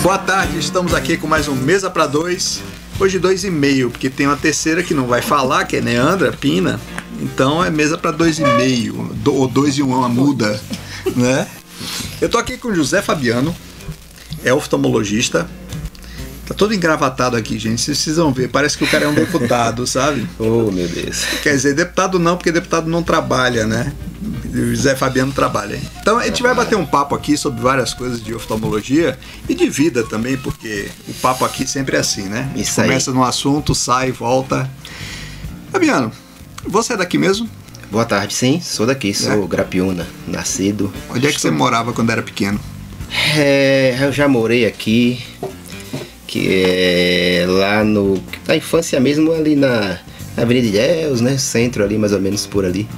Boa tarde, estamos aqui com mais um Mesa para Dois. Hoje 2,5, porque tem uma terceira que não vai falar, que é Neandra Pina. Então é mesa para 2,5, ou 2 e 1, uma muda, né? Eu tô aqui com o José Fabiano, é oftalmologista. Tá todo engravatado aqui, gente, vocês precisam ver, parece que o cara é um deputado, sabe? Oh, meu Deus. Quer dizer, deputado não, porque deputado não trabalha, né? O José Fabiano trabalha. Então a gente vai bater um papo aqui sobre várias coisas de oftalmologia e de vida também, porque o papo aqui sempre é assim, né? A gente começa num assunto, sai, volta. Fabiano, você é daqui mesmo? Boa tarde, sim, sou daqui, sou Grapiúna, nascido. Onde é que você morava quando era pequeno? Eu já morei aqui, que é lá na infância mesmo, ali na Avenida Ilhéus, né? Centro ali, mais ou menos por ali.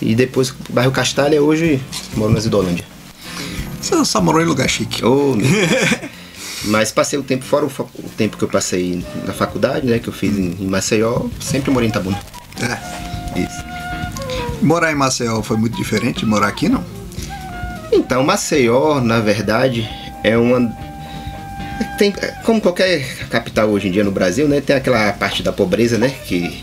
E depois, bairro Castalha, hoje moro na Zidolândia. Você só morou em lugar chique. Oh, meu Deus. Mas passei o tempo, fora o tempo que eu passei na faculdade, né? Que eu fiz em Maceió, sempre morei em Itabuna. Isso. Morar em Maceió foi muito diferente de morar aqui, não? Então, Maceió, na verdade, é uma... como qualquer capital hoje em dia no Brasil, né? Tem aquela parte da pobreza, né? Que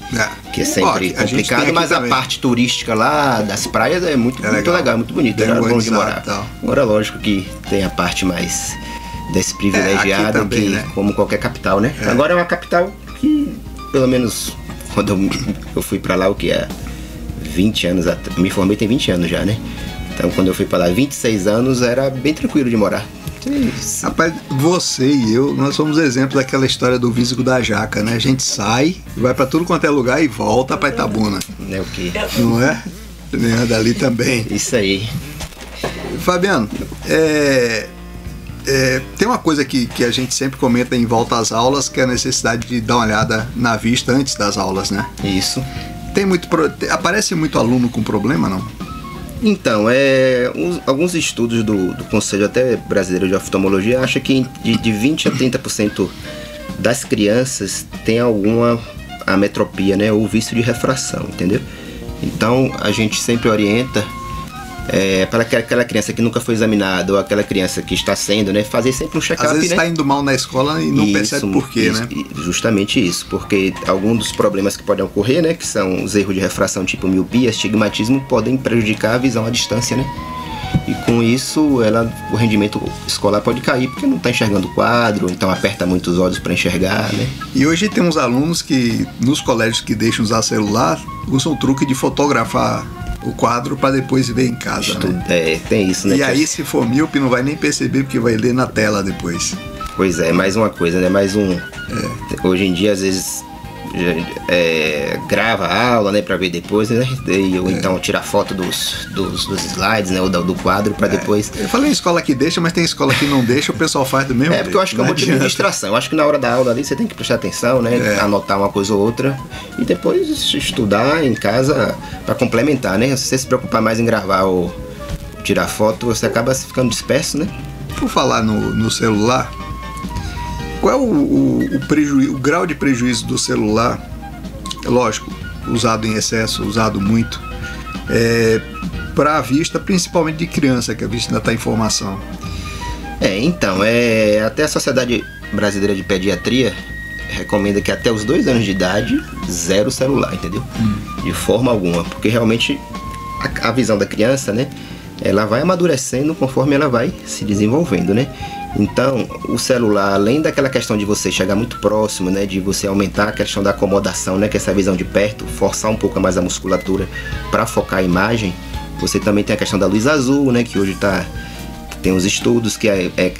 é sempre complicado, mas também. A parte turística lá das praias é muito legal, muito bonita. Era bom de morar. Agora, lógico que tem a parte mais desprivilegiada, também, que, né? Como qualquer capital, né? Agora é uma capital que, pelo menos, quando eu fui pra lá, o que é 20 anos, me formei tem 20 anos já, né? Então, quando eu fui pra lá, 26 anos, era bem tranquilo de morar. Rapaz, você e eu, nós somos exemplos daquela história do Vísigo da Jaca, né? A gente sai, vai pra tudo quanto é lugar e volta pra Itabuna. É o quê? Não é? Anda ali também. Isso aí. Fabiano, tem uma coisa que a gente sempre comenta em volta às aulas, que é a necessidade de dar uma olhada na vista antes das aulas, né? Isso. Aparece muito aluno com problema, não? Então, alguns estudos do Conselho até Brasileiro de Oftalmologia acham que de 20% a 30% das crianças tem alguma ametropia, né, ou vício de refração, entendeu? Então, a gente sempre orienta para aquela criança que nunca foi examinada ou aquela criança que está sendo, né, fazer sempre um check-up. Às vezes está indo mal na escola e não percebe por quê, né? Justamente isso, porque alguns dos problemas que podem ocorrer, né, que são os erros de refração tipo miopia, astigmatismo, podem prejudicar a visão à distância, né? E com isso, o rendimento escolar pode cair porque não está enxergando o quadro, então aperta muito os olhos para enxergar, né? E hoje tem uns alunos que, nos colégios que deixam usar celular, usam o truque de fotografar o quadro para depois ver em casa, né? Tem isso, né? E aí, se for míope, não vai nem perceber porque vai ler na tela depois. Pois é, mais uma coisa, né? Hoje em dia, às vezes, grava a aula, né? Para ver depois, né? Ou então tirar foto dos slides, né? Ou do quadro para depois... Eu falei em escola que deixa, mas tem escola que não deixa, o pessoal faz do mesmo jeito. Porque eu acho que é um motivo de distração. Eu acho que na hora da aula ali você tem que prestar atenção, né? Anotar uma coisa ou outra e depois estudar em casa para complementar, né? Se você se preocupar mais em gravar ou tirar foto, você acaba ficando disperso, né? Por falar no celular, qual é o grau de prejuízo do celular, lógico, usado em excesso, usado muito, para a vista, principalmente de criança, que a vista ainda está em formação? Até a Sociedade Brasileira de Pediatria recomenda que até os 2 anos de idade, 0 celular, entendeu? De forma alguma, porque realmente a visão da criança, né, ela vai amadurecendo conforme ela vai se desenvolvendo, né? Então, o celular, além daquela questão de você chegar muito próximo, né, de você aumentar a questão da acomodação, né, que é essa visão de perto, forçar um pouco mais a musculatura para focar a imagem, você também tem a questão da luz azul, né, que hoje tem uns estudos que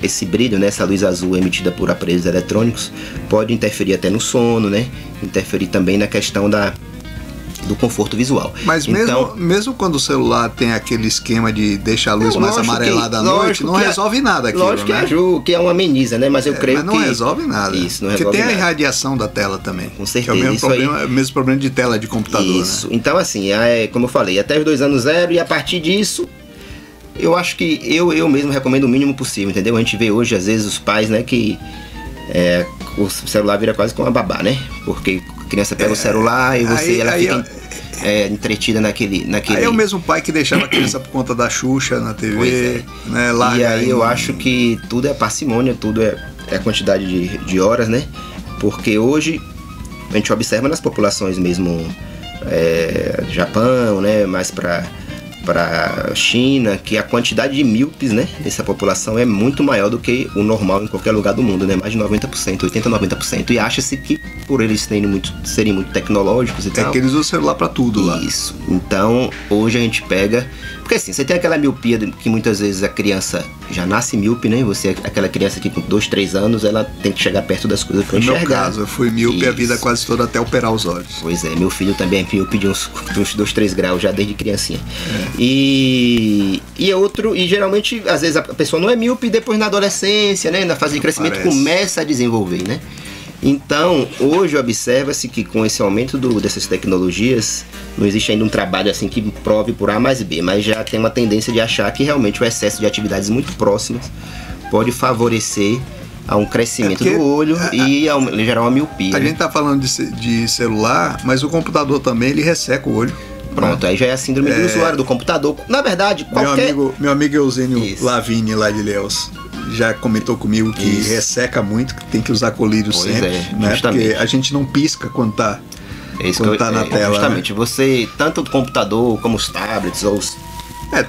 esse brilho, né, essa luz azul emitida por aparelhos eletrônicos pode interferir até no sono, né, interferir também na questão do conforto visual. Mas mesmo quando o celular tem aquele esquema de deixar a luz mais amarelada à noite, não resolve nada aquilo, lógico, né? Que é uma ameniza, né? Mas eu creio que... Mas não resolve nada. Isso, não resolve porque tem nada. A irradiação da tela também. Com certeza. Que é o mesmo problema de tela de computador, isso. Né? Então, assim, como eu falei, até os 2 anos 0 e a partir disso, eu acho que eu mesmo recomendo o mínimo possível, entendeu? A gente vê hoje, às vezes, os pais, né, que o celular vira quase como uma babá, né? Porque a criança pega o celular e ela fica entretida naquele... Aí é o mesmo pai que deixava a criança por conta da Xuxa na TV, né? E aí eu acho que tudo é parcimônia, tudo é a quantidade de horas, né? Porque hoje a gente observa nas populações mesmo, Japão, né? Mais para China, que a quantidade de míopes, né, nessa população é muito maior do que o normal em qualquer lugar do mundo, né? Mais de 90%, 80%, 90%. E acha-se que por eles serem muito tecnológicos e tal... É que eles usam o celular pra tudo lá. Isso. Então, hoje a gente pega... Porque assim, você tem aquela miopia que muitas vezes a criança já nasce míope, né? Aquela criança que com 2, 3 anos, ela tem que chegar perto das coisas pra enxergar. No meu caso, eu fui míope a vida quase toda até operar os olhos. Pois é, meu filho também é míope de uns 2, 3 graus já desde criancinha. E geralmente, às vezes a pessoa não é míope e depois na adolescência, né? Na fase de crescimento começa a desenvolver, né? Então, hoje observa-se que com esse aumento dessas tecnologias, não existe ainda um trabalho assim que prove por A mais B, mas já tem uma tendência de achar que realmente o excesso de atividades muito próximas pode favorecer a um crescimento do olho e gerar uma miopia. A gente tá falando de celular, mas o computador também, ele resseca o olho. Pronto, aí já é a síndrome do usuário do computador. Na verdade, qualquer... Meu amigo Eusênio Lavigne, lá de Ilhéus, já comentou comigo que resseca muito, que tem que usar colírio sempre, né? Porque a gente não pisca quando tá na tela. Justamente, você, tanto o computador como os tablets, ou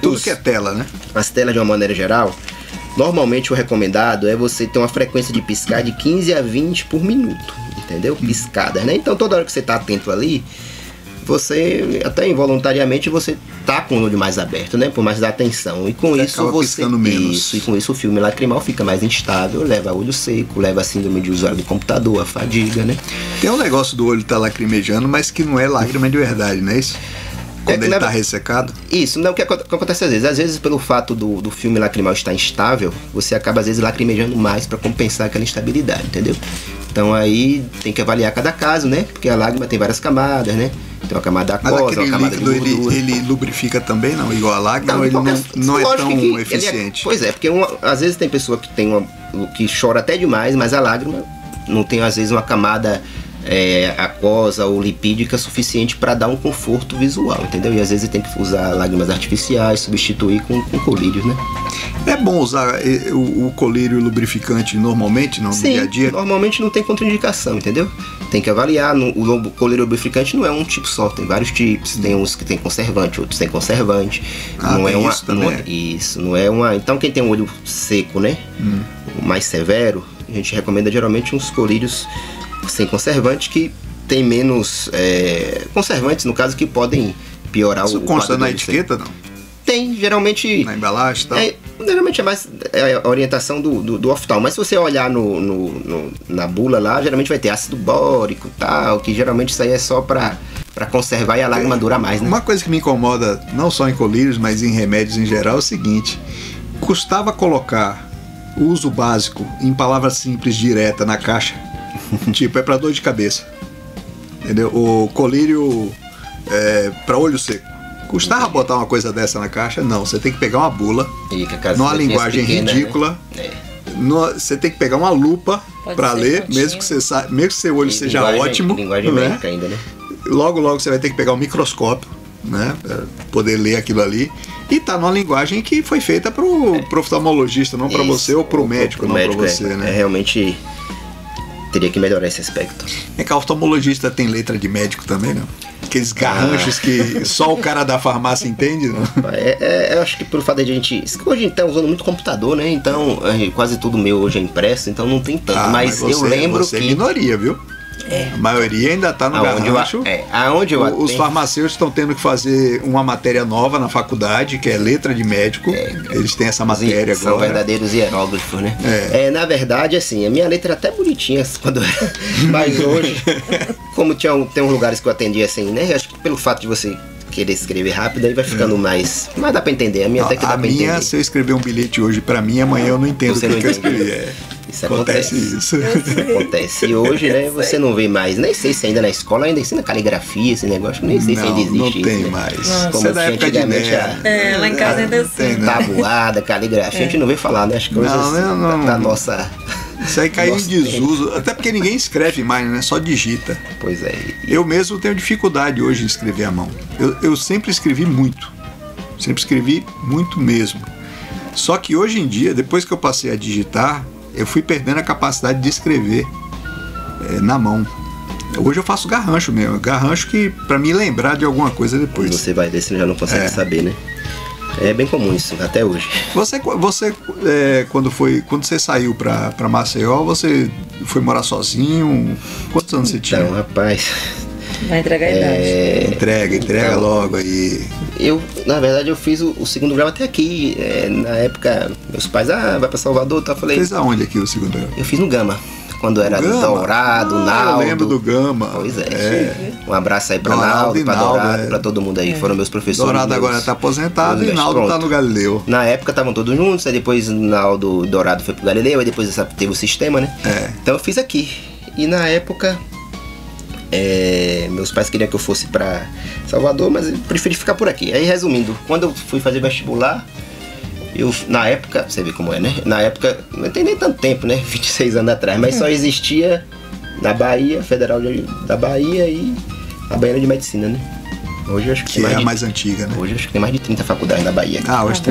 tudo que é tela, né? As telas de uma maneira geral, normalmente o recomendado é você ter uma frequência de piscar de 15 a 20 por minuto, entendeu? Piscadas, né? Então toda hora que você tá atento ali, você, até involuntariamente, você tá com o olho mais aberto, né? Por mais da atenção. E com isso você... Isso, e com isso o filme lacrimal fica mais instável, leva a olho seco, leva a síndrome de usuário do computador, a fadiga, né? Tem um negócio do olho tá lacrimejando, mas que não é lágrima de verdade, não é isso? Quando ele tá ressecado? Isso, não, o que acontece às vezes? Às vezes, pelo fato do filme lacrimal estar instável, você acaba às vezes lacrimejando mais para compensar aquela instabilidade, entendeu? Então aí tem que avaliar cada caso, né? Porque a lágrima tem várias camadas, né? Tem uma camada aquosa, uma camada de gordura. Ele lubrifica também, não? Igual a lágrima, ou ele não é tão eficiente? Pois é, porque às vezes tem pessoa que que chora até demais, mas a lágrima não tem às vezes uma camada aquosa ou lipídica suficiente para dar um conforto visual, entendeu? E às vezes tem que usar lágrimas artificiais, substituir com colírios, né? É bom usar o colírio lubrificante normalmente, no dia a dia? Normalmente não tem contraindicação, entendeu? Tem que avaliar, o colírio lubrificante não é um tipo só, tem vários tipos, tem uns que tem conservante, outros tem conservante. Não é isso também. Não é uma... Então quem tem um olho seco, né? Mais severo, a gente recomenda geralmente uns colírios sem conservante, que tem menos conservantes, no caso, que podem piorar Isso consta na etiqueta, não? Tem, geralmente... Na embalagem e tal? Geralmente é mais a orientação do oftalmo, mas se você olhar na bula lá, geralmente vai ter ácido bórico e tal, que geralmente isso aí é só para conservar e a lágrima dura mais, né? Uma coisa que me incomoda, não só em colírios, mas em remédios em geral, é o seguinte: custava colocar o uso básico em palavras simples, direta, na caixa. Tipo, é pra dor de cabeça, entendeu? O colírio pra olho seco. Custava botar uma coisa dessa na caixa? Não, você tem que pegar uma bula, numa linguagem ridícula, né? Você tem que pegar uma lupa para ler, mesmo que seu olho seja ótimo, linguagem médica ainda, né? Logo você vai ter que pegar um microscópio, né, para poder ler aquilo ali. E tá numa linguagem que foi feita pro oftalmologista, não para você, ou pro médico, não para você, né? Realmente teria que melhorar esse aspecto. É que a oftalmologista tem letra de médico também, não? Aqueles garranchos que só o cara da farmácia entende, não? Eu acho que pelo fato de a gente... Hoje a gente tá usando muito computador, né? Então, quase tudo meu hoje é impresso, então não tem tanto. Mas eu lembro que... é minoria, viu? A maioria ainda tá no garrancho. Os farmacêuticos estão tendo que fazer uma matéria nova na faculdade, que é letra de médico. Eles têm essa matéria agora. São verdadeiros hieróglifos, né? Na verdade, assim, a minha letra é até bonitinha quando mas hoje, como tem uns lugares que eu atendi assim, né? Acho que pelo fato de você querer escrever rápido, aí vai ficando mais... Mas dá pra entender, a minha até que dá pra entender. A minha, se eu escrever um bilhete hoje pra mim, amanhã eu não entendo o que eu escrevi. Isso acontece. Acontece. E hoje, né, você não vê mais. Nem sei se ainda na escola ainda ensina caligrafia, esse negócio. Nem sei se ainda existe. Não tem isso, mais. Né? Como é da época antigamente lá em casa ainda assim. Tabuada, caligrafia, a gente não vê falar, né? As coisas da nossa... Isso aí caiu em desuso, até porque ninguém escreve mais, né? Só digita. Pois é. Eu mesmo tenho dificuldade hoje em escrever à mão. Eu sempre escrevi muito. Sempre escrevi muito mesmo. Só que hoje em dia, depois que eu passei a digitar, eu fui perdendo a capacidade de escrever na mão. Hoje eu faço garrancho mesmo. Garrancho que pra me lembrar de alguma coisa depois. Você vai ver, você já não consegue saber, né? É bem comum isso, até hoje. Você quando você saiu pra Maceió, você foi morar sozinho? Quantos anos você tinha? Então, rapaz... Vai entregar a idade. Entrega então, logo aí. Na verdade, eu fiz o segundo grau até aqui. Na época, meus pais, vai pra Salvador, tá? Eu falei... Fez aonde aqui o segundo grau? Eu fiz no Gama. Quando era Dourado, Naldo. Eu lembro do Gama. Pois é. Um abraço aí pra Naldo, pra Dourado, pra todo mundo aí. Foram meus professores. Dourado agora tá aposentado e Naldo tá no Galileu. Na época estavam todos juntos, aí depois Naldo e Dourado foi pro Galileu, aí depois teve o sistema, né? Então eu fiz aqui. E na época, meus pais queriam que eu fosse pra Salvador, mas eu preferi ficar por aqui. Aí resumindo, quando eu fui fazer vestibular, na época, você vê como é, né? Na época, não tem nem tanto tempo, né? 26 anos atrás, mas só existia na Bahia, Federal da Bahia e a Baiana de Medicina, né? Hoje acho que é a mais antiga, né? Hoje acho que tem mais de 30 faculdades na Bahia. Hoje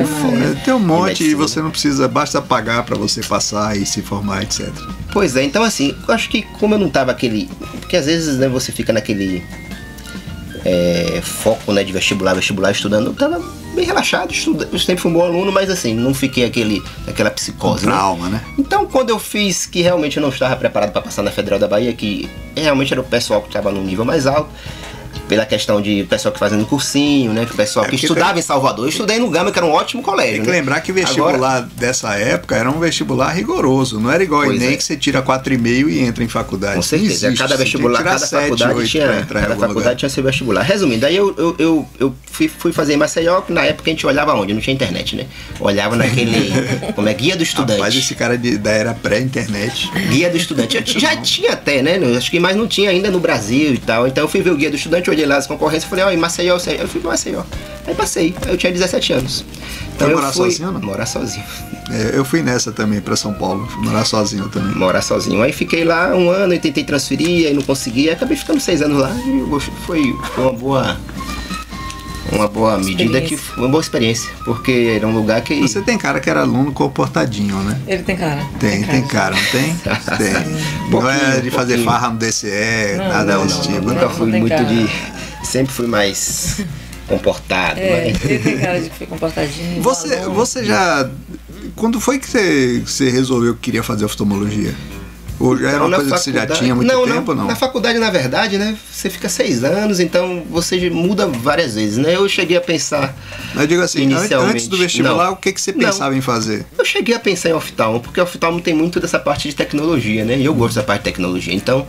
tem um monte e você não precisa, basta pagar pra você passar e se formar, etc. Pois é, então assim, eu acho que como eu não tava porque às vezes, né, você fica naquele foco, né, de vestibular estudando, eu tava bem relaxado, eu sempre fui um bom aluno, mas assim, não fiquei aquela psicose, trauma, né? Então quando eu fiz que realmente eu não estava preparado para passar na Federal da Bahia, que realmente era o pessoal que estava num nível mais alto, pela questão de pessoal que fazendo cursinho, né? O pessoal que estudava em Salvador. Eu estudei no Gama, que era um ótimo colégio. Tem que lembrar que o vestibular dessa época era um vestibular rigoroso. Não era igual Enem que você tira 4,5 e entra em faculdade. Com certeza. Cada vestibular, cada faculdade tinha seu vestibular. Resumindo, aí eu fui fazer em Maceió, que na época a gente olhava onde? Não tinha internet, né? Olhava naquele... como é? Guia do Estudante. Rapaz, esse cara da era pré-internet. Guia do Estudante. Já tinha até, né? Acho que mais não tinha ainda no Brasil e tal. Então eu fui ver o Guia do Estudante, olhei lá as concorrências e falei, em Maceió, eu fui pra Maceió. Aí passei, aí eu tinha 17 anos. Então foi morar sozinho, não? Morar sozinho. Eu fui nessa também pra São Paulo, fui morar sozinho também. Morar sozinho. Aí fiquei lá um ano e tentei transferir, aí não consegui, aí acabei ficando 6 anos lá e foi uma boa medida, uma boa experiência, porque era um lugar que... Você tem cara que era aluno comportadinho, né? Ele tem cara. Tem cara, não tem? Tem. Não é de fazer farra no DCE, nada desse tipo. Nunca fui muito sempre fui mais comportado. Ele tem cara de que foi comportadinho. Você já... Quando foi que você resolveu que queria fazer oftalmologia? Ou já era uma coisa que você já tinha há muito tempo, não? Na faculdade, na verdade, né? Você fica 6 anos, então você muda várias vezes, né? Eu cheguei a pensar... Eu digo assim, antes do vestibular, o que você pensava em fazer? Eu cheguei a pensar em oftalmo, porque oftalmo tem muito dessa parte de tecnologia, né? E eu gosto da parte de tecnologia. Então,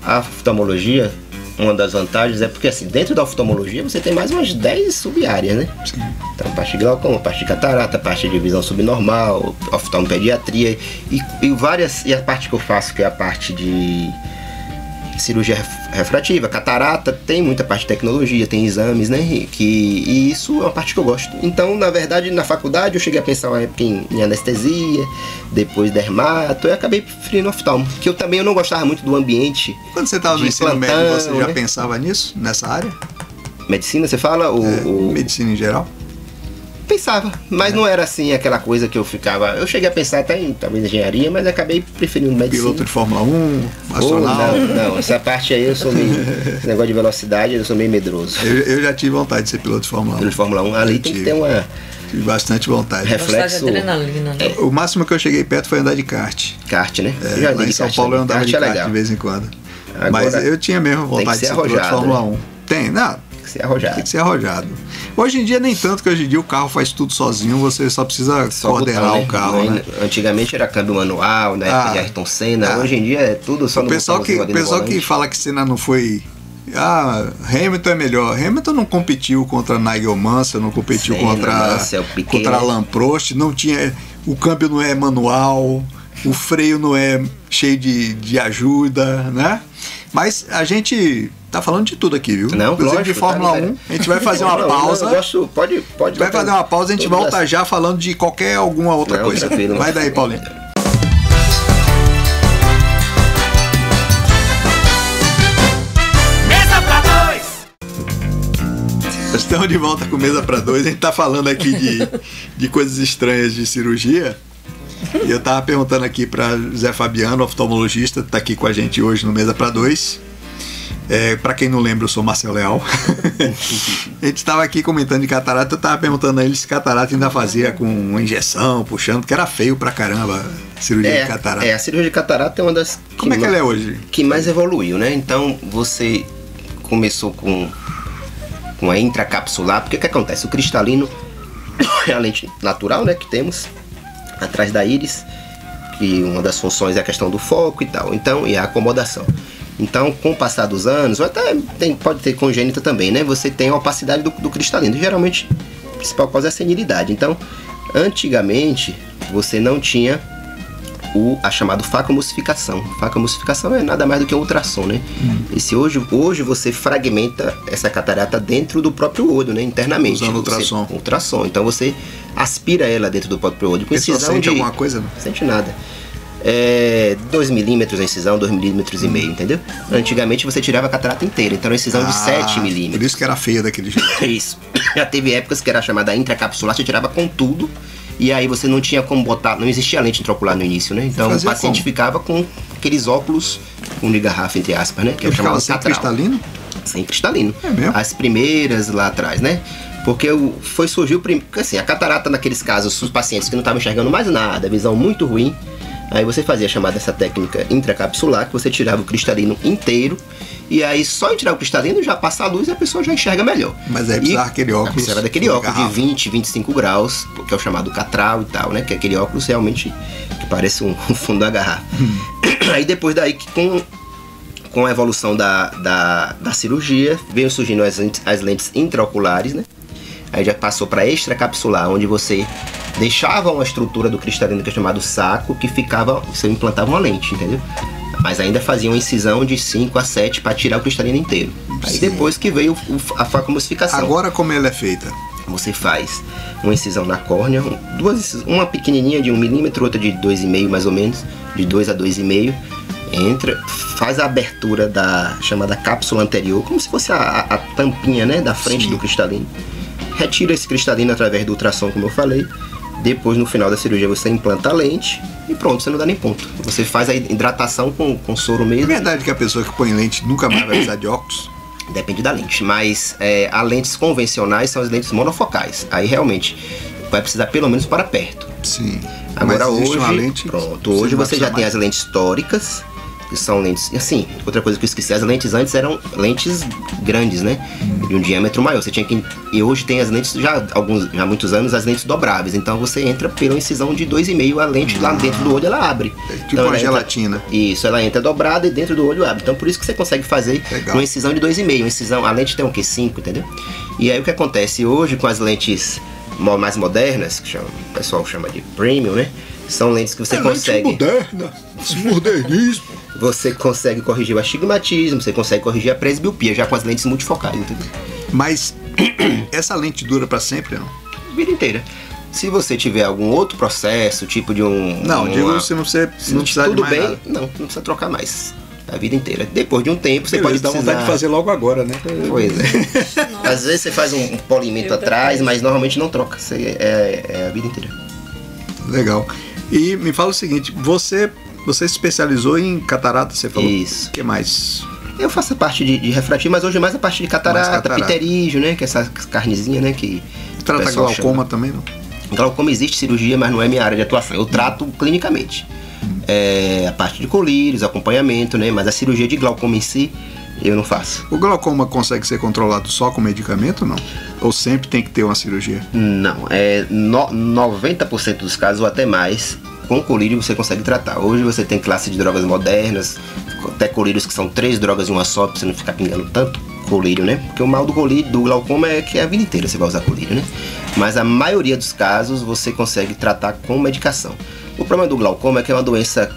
a oftalmologia, uma das vantagens é porque, assim, dentro da oftalmologia você tem mais umas 10 sub-áreas, né? Sim. Então, parte de glaucoma, parte de catarata, parte de visão subnormal, oftalmopediatria e a parte que eu faço, que é a parte de cirurgia refrativa, catarata, tem muita parte de tecnologia, tem exames, né? E isso é uma parte que eu gosto. Então, na verdade, na faculdade eu cheguei a pensar uma época em anestesia, depois dermato, e acabei preferindo oftalmo, que eu também não gostava muito do ambiente. Quando você estava no ensino médio, você já pensava nisso, nessa área? Medicina, você fala? Medicina em geral? Pensava, mas não era assim aquela coisa que eu ficava... Eu cheguei a pensar até em talvez engenharia, mas acabei preferindo medicina. Piloto de Fórmula 1, astronauta? Não, essa parte aí eu sou meio... Esse negócio de velocidade, eu sou meio medroso. Eu já tive vontade de ser piloto de Fórmula 1. Piloto de Fórmula 1, ali tem que ter uma... Tive bastante vontade. Reflexo... adrenalina, né? O máximo que eu cheguei perto foi andar de kart. Kart, né? Lá em São Paulo eu andava de kart de vez em quando. Agora, mas eu tinha mesmo vontade de ser piloto de Fórmula 1. Tem, não... Tem que ser arrojado. Hoje em dia nem tanto, que hoje em dia o carro faz tudo sozinho, você só precisa coordenar o carro, né? Antigamente era câmbio manual, né? Ayrton Senna, hoje em dia é tudo só no pessoal que fala que Senna não foi... Hamilton é melhor. Hamilton não competiu contra Nigel Mansell, não competiu contra Alain Prost, não tinha... O câmbio não é manual, o freio não é cheio de ajuda, né? Mas a gente tá falando de tudo aqui, viu? Não, inclusive lógico, de Fórmula 1. A gente vai fazer uma pausa. Pode vai fazer uma pausa e a gente volta já falando de alguma outra coisa. Tranquilo. Vai daí, Paulinho. Estamos de volta com Mesa para Dois. A gente tá falando aqui de coisas estranhas de cirurgia. E eu tava perguntando aqui para Zé Fabiano, oftalmologista, que tá aqui com a gente hoje no Mesa para Dois. Para quem não lembra, eu sou Marcelo Leal. A gente estava aqui comentando de catarata. Eu tava perguntando a ele se catarata ainda fazia com uma injeção, puxando, porque era feio pra caramba a cirurgia de catarata. A cirurgia de catarata é uma das... Como é que ela é hoje? Que mais evoluiu, né? Então, você começou com a intracapsular, porque o que acontece? O cristalino é a lente natural, né, que temos atrás da íris, que uma das funções é a questão do foco e tal, então, e a acomodação. Então, com o passar dos anos, ou até pode ter congênita também, né? Você tem a opacidade do cristalino. Geralmente, a principal causa é a senilidade. Então, antigamente, você não tinha a chamada facoemulsificação. Facoemulsificação é nada mais do que um ultrassom, né? Hoje você fragmenta essa catarata dentro do próprio olho, né? Internamente. Usando ultrassom. Ultrassom. Então, você aspira ela dentro do próprio olho. Com incisão sente alguma coisa? Não sente nada. 2 milímetros a incisão, 2,5 milímetros, entendeu? Antigamente você tirava a catarata inteira, então era uma incisão de 7 milímetros. Por isso que era feia daquele jeito. Isso. Já teve épocas que era chamada intracapsular, você tirava com tudo, e aí você não tinha como botar, não existia lente intraocular no início, né? Então o paciente ficava com aqueles óculos com de garrafa, entre aspas, né? Que é o chamado sem cristalino? Sem cristalino. É mesmo? As primeiras lá atrás, né? Porque surgiu, assim, a catarata naqueles casos, os pacientes que não estavam enxergando mais nada, visão muito ruim. Aí você fazia a chamada essa técnica intracapsular, que você tirava o cristalino inteiro, e aí só em tirar o cristalino já passa a luz e a pessoa já enxerga melhor. Mas aí precisava aquele óculos. Precisava daquele óculos de 20, 25 graus, que é o chamado catral e tal, né? Que é aquele óculos realmente que parece um fundo da garrafa. Aí depois daí, com a evolução da cirurgia, veio surgindo as lentes intraoculares, né? Aí já passou para extracapsular, onde você deixava uma estrutura do cristalino que é chamado saco, que ficava, você implantava uma lente, entendeu? Mas ainda fazia uma incisão de 5 a 7 para tirar o cristalino inteiro. Aí depois que veio a facoemulsificação. Agora como ela é feita? Você faz uma incisão na córnea, uma pequenininha de 1 milímetro, outra de 2,5 mais ou menos, de 2 a 2,5. Entra, faz a abertura da chamada cápsula anterior, como se fosse a tampinha, né, da frente do cristalino. Retira esse cristalino através do ultrassom, como eu falei. Depois, no final da cirurgia, você implanta a lente e pronto, você não dá nem ponto. Você faz a hidratação com soro mesmo. É verdade que a pessoa que põe lente nunca mais vai precisar de óculos? Depende da lente, mas as lentes convencionais são as lentes monofocais. Aí realmente vai precisar pelo menos para perto. Sim. Agora hoje, uma lente, hoje você já tem as lentes tóricas, que são lentes, assim, outra coisa que eu esqueci, as lentes antes eram lentes grandes, né, de um diâmetro maior, e hoje tem as lentes, já há muitos anos, as lentes dobráveis, então você entra pela incisão de 2,5, a lente lá dentro do olho, ela abre. Tipo então, uma gelatina. Isso, ela entra dobrada e dentro do olho abre, então por isso que você consegue fazer uma incisão de 2,5, a lente tem o quê? 5, entendeu? E aí o que acontece hoje com as lentes mais modernas, que o pessoal chama de premium, né, são lentes que você consegue... Lente moderna, esse modernismo. Você consegue corrigir o astigmatismo, você consegue corrigir a presbiopia, já com as lentes multifocais, entendeu? Mas essa lente dura pra sempre, não? A vida inteira. Se você tiver algum outro processo, tipo de um... Não, digo se não precisar de mais nada. Não precisa trocar mais. A vida inteira. Depois de um tempo, você pode dar vontade de fazer logo agora, né? Pois é. Às vezes você faz um polimento atrás, mas normalmente não troca. É a vida inteira. Legal. E me fala o seguinte, você se especializou em catarata, você falou? Isso. O que mais? Eu faço a parte de refrativo, mas hoje mais a parte de catarata, pterígio, né? Que é essa carnezinha, né? Que trata glaucoma também, não? Glaucoma existe cirurgia, mas não é minha área de atuação. Eu trato clinicamente. A parte de colírios, acompanhamento, né? Mas a cirurgia de glaucoma em si, eu não faço. O glaucoma consegue ser controlado só com medicamento, não? Ou sempre tem que ter uma cirurgia? Não, 90% dos casos ou até mais, com colírio você consegue tratar. Hoje você tem classe de drogas modernas, até colírios que são 3 drogas em uma só, pra você não ficar pingando tanto colírio, né? Porque o mal do colírio, do glaucoma, é que a vida inteira você vai usar colírio, né? Mas a maioria dos casos você consegue tratar com medicação. O problema do glaucoma é que é uma doença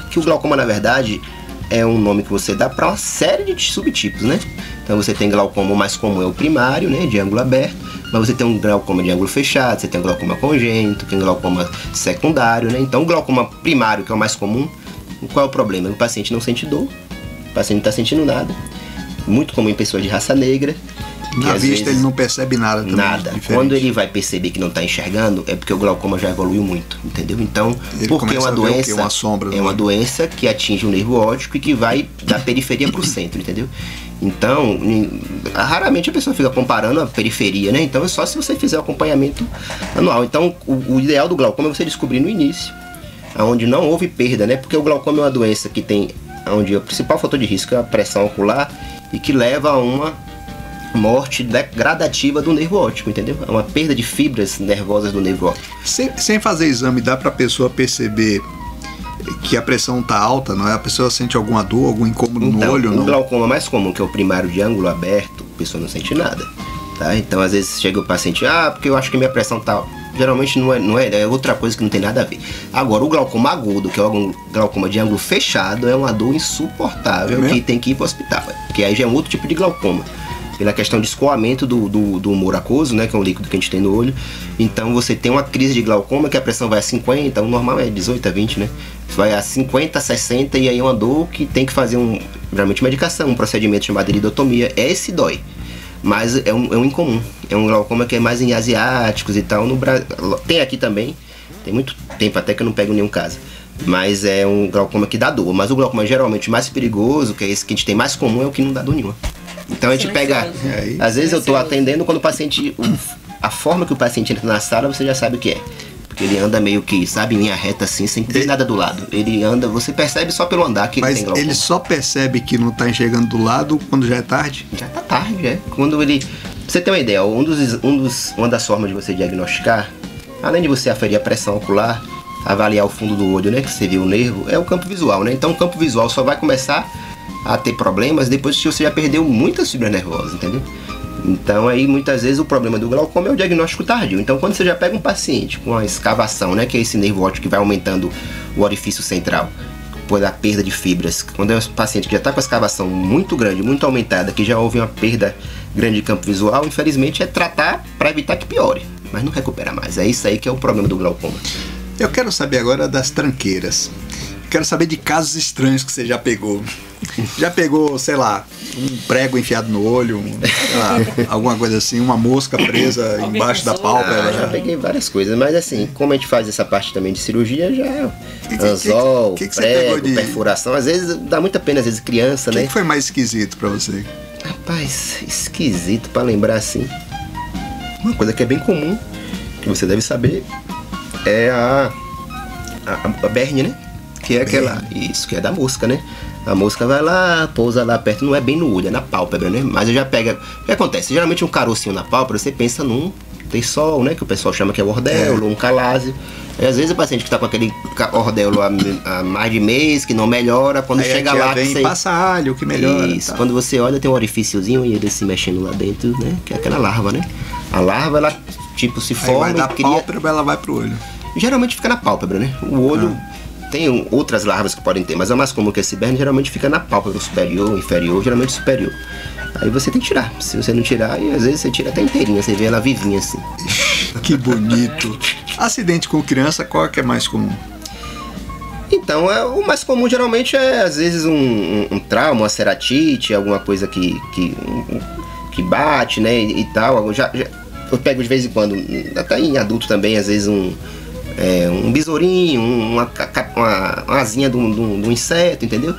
que o glaucoma, na verdade, é um nome que você dá para uma série de subtipos, né? Então você tem glaucoma, o mais comum é o primário, né, de ângulo aberto, mas você tem um glaucoma de ângulo fechado, você tem um glaucoma congênito, tem um glaucoma secundário, né? Então o glaucoma primário, que é o mais comum, qual é o problema? O paciente não sente dor, o paciente não está sentindo nada, muito comum em pessoas de raça negra, Na vista ele não percebe nada também. Nada. Diferente. Quando ele vai perceber que não está enxergando, é porque o glaucoma já evoluiu muito, entendeu? Então, Ele porque é começa uma a ver o quê? doença, Uma sombra no é uma olho. doença que atinge o nervo óptico e que vai da periferia para o centro, entendeu? Então, raramente a pessoa fica comparando a periferia, né? Então é só se você fizer o acompanhamento anual. Então, o ideal do glaucoma é você descobrir no início, onde não houve perda, né? Porque o glaucoma é uma doença que tem, onde o principal fator de risco é a pressão ocular e que leva a uma morte gradativa do nervo óptico, entendeu? É uma perda de fibras nervosas do nervo óptico. Sem fazer exame, dá pra pessoa perceber que a pressão tá alta, não é? A pessoa sente alguma dor, algum incômodo no olho, o não? glaucoma mais comum, que é o primário de ângulo aberto, a pessoa não sente nada, tá? Então, às vezes, chega o paciente, porque eu acho que minha pressão tá... Geralmente é outra coisa que não tem nada a ver. Agora, o glaucoma agudo, que é o glaucoma de ângulo fechado, é uma dor insuportável, que tem que ir pro hospital, porque aí já é um outro tipo de glaucoma. Pela questão de escoamento do humor aquoso, né, que é um líquido que a gente tem no olho. Então você tem uma crise de glaucoma que a pressão vai a 50, o normal é 18 a 20, né? Vai a 50, 60 e aí é uma dor que tem que fazer geralmente medicação, um procedimento chamado iridotomia. Esse dói, mas é um incomum. É um glaucoma que é mais em asiáticos e tal. No Brasil, tem aqui também, tem muito tempo até que eu não pego nenhum caso. Mas é um glaucoma que dá dor. Mas o glaucoma geralmente mais perigoso, que é esse que a gente tem mais comum, é o que não dá dor nenhuma. Então a gente pega, às vezes eu tô atendendo quando o paciente, a forma que o paciente entra na sala, você já sabe o que é. Porque ele anda meio que, sabe, em linha reta assim, sem ter nada do lado. Ele anda, você percebe só pelo andar que ele tem glaucoma. Mas ele só percebe que não tá enxergando do lado quando já é tarde? Já tá tarde, é. Quando ele... Pra você ter uma ideia, uma das formas de você diagnosticar, além de você aferir a pressão ocular, avaliar o fundo do olho, né, que você viu o nervo, é o campo visual, né? Então o campo visual só vai começar a ter problemas depois que você já perdeu muitas fibras nervosas, entendeu? Então aí muitas vezes o problema do glaucoma é o diagnóstico tardio. Então quando você já pega um paciente com uma escavação, né, que é esse nervo óptico que vai aumentando o orifício central por a perda de fibras, quando é um paciente que já está com a escavação muito grande, muito aumentada, que já houve uma perda grande de campo visual, infelizmente é tratar para evitar que piore, mas não recupera mais. É isso aí que é o problema do glaucoma. Eu quero saber agora das tranqueiras. Quero saber de casos estranhos que você já pegou. Já pegou, sei lá, um prego enfiado no olho, sei lá, alguma coisa assim, uma mosca presa embaixo da pálpebra? Já peguei várias coisas, mas assim, como a gente faz essa parte também de cirurgia, já anzol, prego, perfuração, às vezes dá muita pena, às vezes criança, né? O que foi mais esquisito pra você? Rapaz, esquisito pra lembrar assim. Uma coisa que é bem comum, que você deve saber, é a berne, né? Que é aquela, isso, que é da mosca, né? A mosca vai lá, pousa lá perto, não é bem no olho, é na pálpebra, né? Mas já pega... O que acontece? Geralmente um carocinho na pálpebra, você pensa num tensol, né? Que o pessoal chama que é o ordéolo, um calásio. E às vezes o paciente que tá com aquele ordéolo há mais de mês, que não melhora, quando aí chega lá... Vem passalho, que melhora. Isso, tá. Quando você olha tem um orifíciozinho e ele se mexendo lá dentro, né? Que é aquela larva, né? A larva, ela tipo se forma vai da e cria... pálpebra, ela vai pro olho. Geralmente fica na pálpebra, né? O olho... Tem outras larvas que podem ter, mas é mais comum que esse berne geralmente fica na pálpebra superior, inferior, geralmente superior. Aí você tem que tirar. Se você não tirar, e às vezes você tira até inteirinha, você vê ela vivinha assim. Que bonito. Acidente com criança, qual que é mais comum? Então, o mais comum geralmente é às vezes um trauma, uma ceratite, alguma coisa que bate, né, e tal. Eu pego de vez em quando, até em adulto também, às vezes um besourinho, uma asinha de um inseto, entendeu?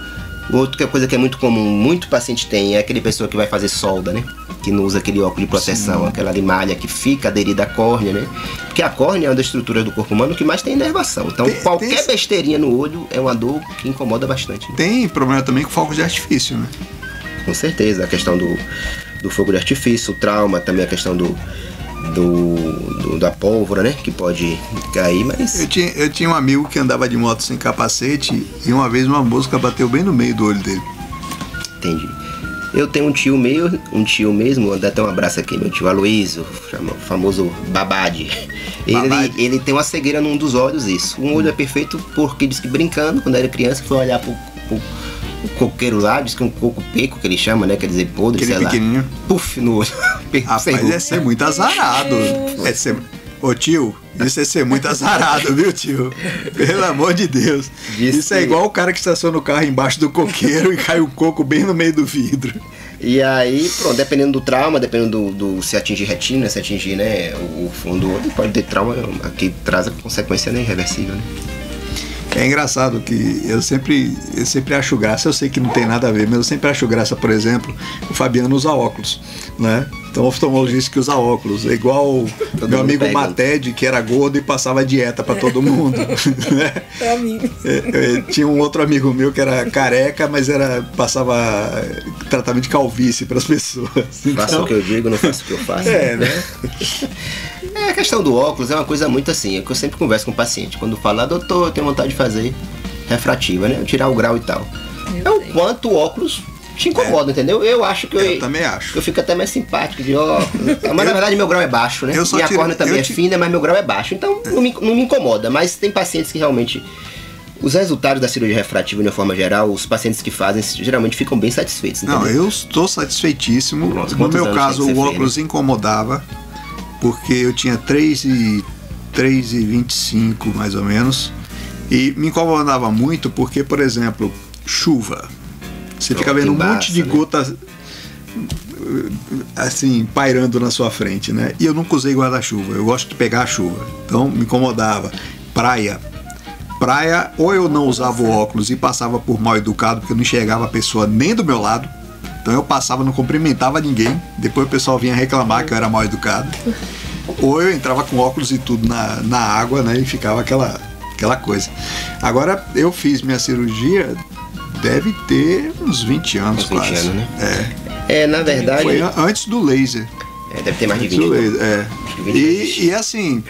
Outra coisa que é muito comum, muito paciente tem, é aquele pessoa que vai fazer solda, né? Que não usa aquele óculos de proteção, sim, aquela malha que fica aderida à córnea, né? Porque a córnea é uma das estruturas do corpo humano que mais tem inervação. Então qualquer besteirinha no olho é uma dor que incomoda bastante. Né? Tem problema também com fogos de artifício, né? Com certeza, a questão do fogo de artifício, o trauma, também a questão da pólvora, né? Que pode cair, mas... Eu tinha um amigo que andava de moto sem capacete e uma vez uma mosca bateu bem no meio do olho dele. Entendi. Eu tenho um tio mesmo, vou dar até um abraço aqui, meu tio Aloysio, o famoso Babade. Ele tem uma cegueira num dos olhos, isso. Um olho é perfeito porque diz que brincando, quando era criança, foi olhar pro coqueiro lá, diz que é um coco peco, que ele chama, né? Quer dizer, podre, aquele sei pequenininho. Lá. Puf, no olho. Rapaz, é ser muito azarado. Ô tio, isso é ser muito azarado, viu, tio? Pelo amor de Deus. Isso é igual o cara que estaciona o carro embaixo do coqueiro e cai o coco bem no meio do vidro. E aí, pronto, dependendo do trauma, dependendo do se atingir retina, se atingir, né, o fundo do olho, pode ter trauma que traz a consequência, né, irreversível, né? É engraçado que eu sempre acho graça, eu sei que não tem nada a ver, mas eu sempre acho graça, por exemplo, o Fabiano usa óculos, né? Então o oftalmologista que usa óculos, é igual o meu amigo Mated, que era gordo e passava dieta para todo mundo. Né? Tinha um outro amigo meu que era careca, mas passava tratamento de calvície para as pessoas. Faço o que eu digo, não faço o que eu faço. Né? A questão do óculos é uma coisa muito assim, é que eu sempre converso com o paciente. Quando fala, doutor, eu tenho vontade de fazer refrativa, né? Tirar o grau e tal. É o quanto o óculos te incomoda, entendeu? Eu acho que eu também acho. Eu fico até mais simpático de óculos. Mas na verdade meu grau é baixo, né? Minha córnea também é fina, mas meu grau é baixo. Então não me incomoda. Mas tem pacientes que realmente. Os resultados da cirurgia refrativa, de uma forma geral, os pacientes que fazem geralmente ficam bem satisfeitos. Entendeu? Não, eu estou satisfeitíssimo. No meu caso, o óculos incomodava, porque eu tinha 3,25 mais ou menos. E me incomodava muito porque, por exemplo, chuva. Você fica vendo um monte de gotas assim, pairando na sua frente, né? E eu nunca usei guarda-chuva, eu gosto de pegar a chuva. Então me incomodava. Praia, ou eu não usava o óculos e passava por mal educado, porque eu não enxergava a pessoa nem do meu lado. Então eu passava, não cumprimentava ninguém. Depois o pessoal vinha reclamar que eu era mal educado. Ou eu entrava com óculos e tudo na água, né? E ficava aquela coisa. Agora eu fiz minha cirurgia, deve ter uns 20 anos quase. 20 anos, né? Na verdade... Foi antes do laser. Deve ter mais de 20 anos. E assim,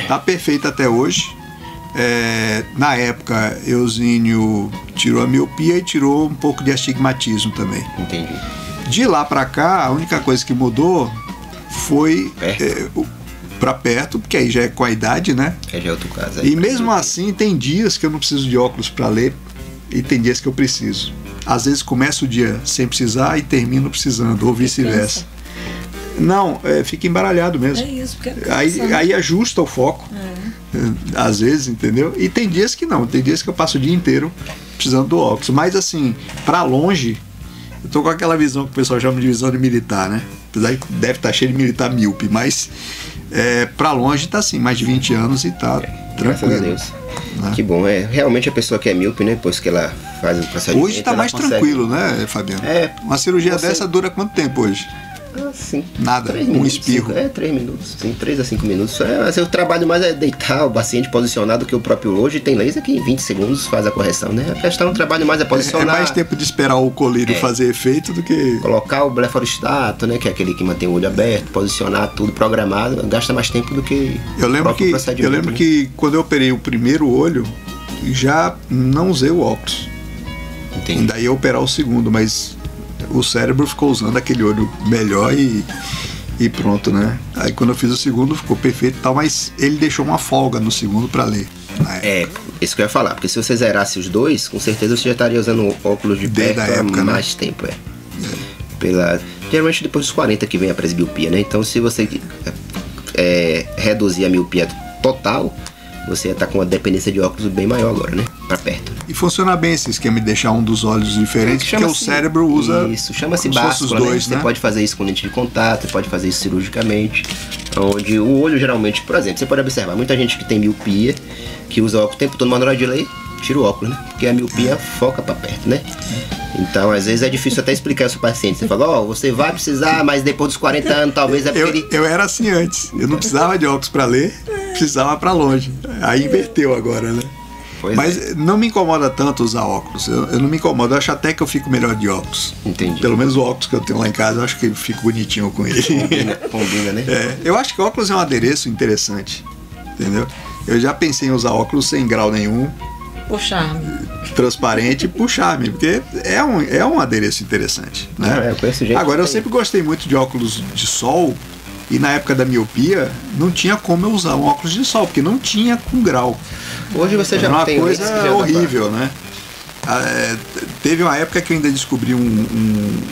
tá perfeito até hoje. Na época, Eusínio tirou a miopia e tirou um pouco de astigmatismo também. Entendi. De lá pra cá, a única coisa que mudou foi pra perto, porque aí já é com a idade, né? Já é outro caso. E mesmo assim, tem dias que eu não preciso de óculos pra ler e tem dias que eu preciso. Às vezes começa o dia sem precisar e termino precisando, ou vice-versa. Não, fica embaralhado mesmo. É isso, porque aí ajusta o foco. Às vezes, entendeu? E tem dias que não, tem dias que eu passo o dia inteiro precisando do óculos. Mas assim, pra longe, eu tô com aquela visão que o pessoal chama de visão de militar, né? Apesar que deve estar cheio de militar míope, mas pra longe tá assim, mais de 20 anos e tá tranquilo. Graças a Deus. Que bom, realmente a pessoa que é míope, né? Depois que ela faz o procedimento. Hoje tá mais tranquilo, né, Fabiano? Uma cirurgia dessa dura quanto tempo hoje? Sim. Nada, um espirro. 3 minutos, sim, 3 a 5 minutos. O trabalho mais é deitar o paciente posicionado que o próprio hoje. Tem laser que em 20 segundos faz a correção, né? A questão do trabalho mais é posicionar. É mais tempo de esperar o colírio fazer efeito do que... Colocar o blefarostato, né? Que é aquele que mantém o olho aberto, posicionar tudo programado, gasta mais tempo do que eu lembro que quando eu operei o primeiro olho, já não usei o óculos. Entendi. Ainda ia operar o segundo, mas... o cérebro ficou usando aquele olho melhor e pronto, né? Aí quando eu fiz o segundo ficou perfeito e tal, mas ele deixou uma folga no segundo pra ler. Isso que eu ia falar, porque se você zerasse os dois, com certeza você já estaria usando óculos de perto há mais tempo. Geralmente depois dos 40 que vem a presbiopia, né? Então se você reduzir a miopia total, você está com uma dependência de óculos bem maior agora, né? Pra perto. E funciona bem esse esquema de deixar um dos olhos diferente, porque o cérebro usa... Isso, chama-se báscula, né? Você pode fazer isso com lente de contato, você pode fazer isso cirurgicamente, onde o olho geralmente, por exemplo, você pode observar, muita gente que tem miopia, que usa óculos o tempo todo, mas na hora de ler, tira o óculos, né? Porque a miopia foca pra perto, né? Então, às vezes é difícil até explicar isso pro paciente. Você fala, você vai precisar, mas depois dos 40 anos, talvez é porque eu era assim antes. Eu não precisava de óculos pra ler, precisava pra longe. Aí inverteu agora, né? Mas não me incomoda tanto usar óculos. Eu não me incomodo. Eu acho até que eu fico melhor de óculos. Entendi. Pelo menos o óculos que eu tenho lá em casa, eu acho que eu fico bonitinho com ele. Combina, né? Eu acho que óculos é um adereço interessante. Entendeu? Eu já pensei em usar óculos sem grau nenhum. Puxar-me. Transparente e puxar-me, porque é um adereço interessante, né? Eu conheço gente. Agora, eu sempre gostei muito de óculos de sol, e na época da miopia não tinha como eu usar um óculos de sol, porque não tinha com grau. Hoje você já uma tem coisa horrível, né? Teve uma época que eu ainda descobri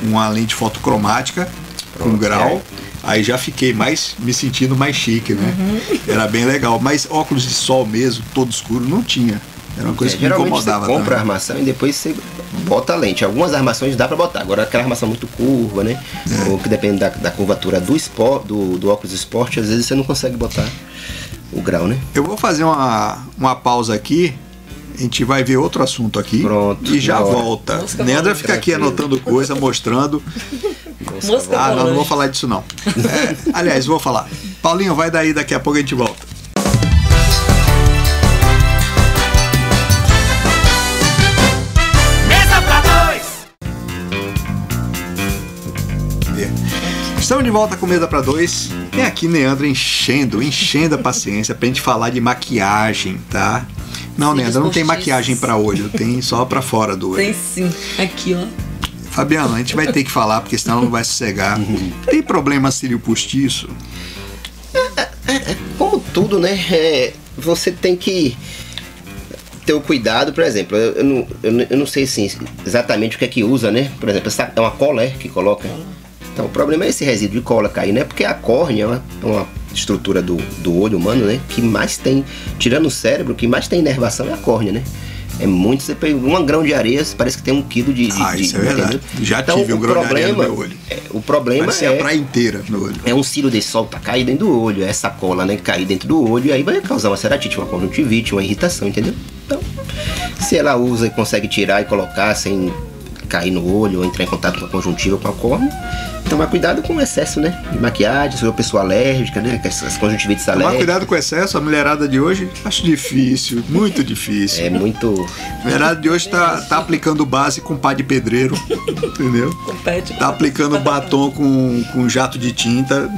uma lente fotocromática com grau. Aí já fiquei me sentindo mais chique, né? Era bem legal. Mas óculos de sol mesmo, todo escuro, não tinha. Era uma coisa que me Geralmente incomodava você compra também. a armação e depois você bota a lente. Algumas armações dá pra botar, agora aquela armação muito curva, né? Ou que depende da curvatura do óculos esporte, às vezes você não consegue botar o grau, né? Eu vou fazer uma pausa aqui. A gente vai ver outro assunto aqui. Pronto, e já na hora. volta. Mosca Neandra volante. fica aqui Tranquilo. anotando coisa, mostrando. Mosca Ah, não volante. vou falar disso não. Aliás, vou falar. Paulinho, vai daí, daqui a pouco a gente volta. Mesa pra dois. Estamos de volta com Mesa pra Dois. Tem aqui Neandra enchendo a paciência pra gente falar de maquiagem, tá? Não, Cílios Neandra, não tem postiços. maquiagem pra olho, tem só pra fora do olho. Tem sim. Aqui, ó. Fabiano, a gente vai ter que falar, porque senão não vai sossegar. Tem problema cílio postiço? Como tudo, né? Você tem que ter o cuidado, por exemplo, eu não sei assim, exatamente o que é que usa, né? Por exemplo, essa é uma cola que coloca. Então o problema é esse resíduo de cola cair, né? Porque a córnea é uma estrutura do olho humano, né? Que mais tem, tirando o cérebro, o que mais tem inervação é a córnea, né? É muito, você pega um grão de areia, parece que tem 1 quilo de Isso é verdade. entendeu? Já Então, tive um grão de areia no meu olho. O problema Parecia a praia inteira no olho. é um cílio de sol tá cair dentro do olho, essa cola, né, cair dentro do olho, e aí vai causar uma ceratite, uma conjuntivite, uma irritação, entendeu? Então, se ela usa e consegue tirar e colocar sem cair no olho ou entrar em contato com a conjuntiva, com a córnea, tomar cuidado com o excesso, né, de maquiagem, se for pessoa alérgica, né, com essas conjuntivites Tomar alérgicas. cuidado com o excesso, a mulherada de hoje, acho difícil, muito difícil. É muito... A mulherada de hoje tá aplicando base com pá de pedreiro, entendeu? Compete. Tá aplicando batom com jato de tinta,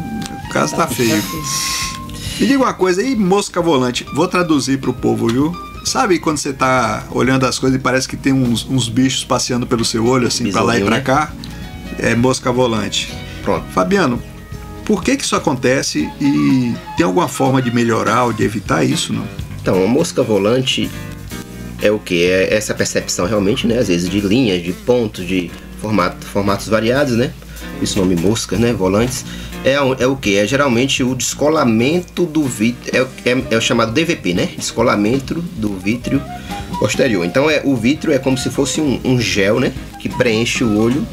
o caso tá feio. Me diga uma coisa aí, mosca volante, vou traduzir pro povo, viu? Sabe quando você tá olhando as coisas e parece que tem uns bichos passeando pelo seu olho, assim, pra lá e pra Besourinho, cá? É mosca volante. Pronto. Fabiano, por que isso acontece e tem alguma forma de melhorar ou de evitar isso, não? Então, a mosca volante é o que? É essa percepção realmente, né? Às vezes de linhas, de pontos, de formatos variados, né? Esse nome mosca, né? Volantes. É o que? É geralmente o descolamento do vítreo. É o chamado DVP, né? Descolamento do vítreo posterior. Então, o vítreo é como se fosse um gel, né? Que preenche o olho